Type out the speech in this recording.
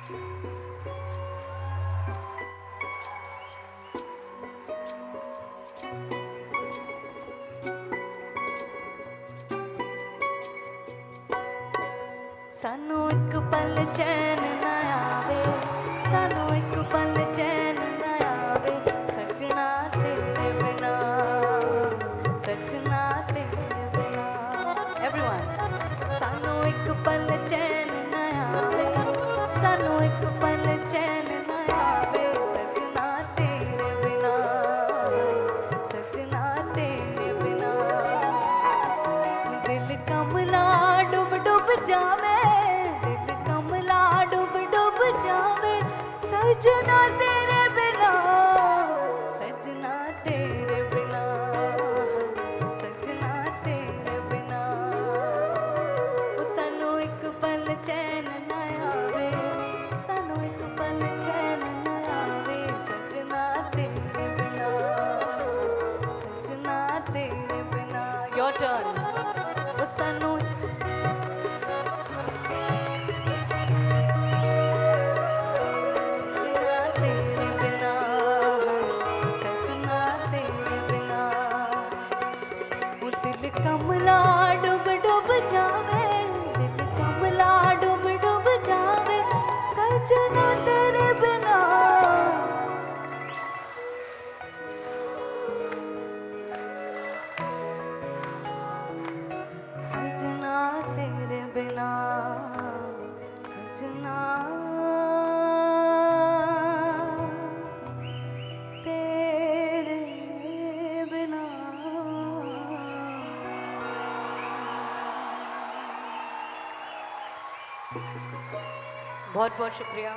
सानू एक पल चैन ना आवे, सानू एक पल चैन ना आवे, सजना तेरे बिना, सजना तेरे बिना। एवरीवन, सानू एक पल चैन ना आवे, सानू एक पल चैन ना आवे, सजना तेरे बिना, सजना तेरे बिना। दिल कमला डूब डूब जावे, दिल कमला डूब डूब जावे, सजना तेरे बिना, सजना तेरे बिना, सजना तेरे बिना। सानू एक पल चैन ना आवे, सानू एक पल चैन ना आवे, सजना तेरे बिना, सजना तेरे बिना। Your turn. सानू सजना तेरे बिना, सजना तेरे बिना। वो दिल कमला डूब डूब जावे, दिल कमला डूब डूब जावे, सजना तेरे बिना, सजना तेरे बिना, सजना तेरे बिना। बहुत बहुत शुक्रिया।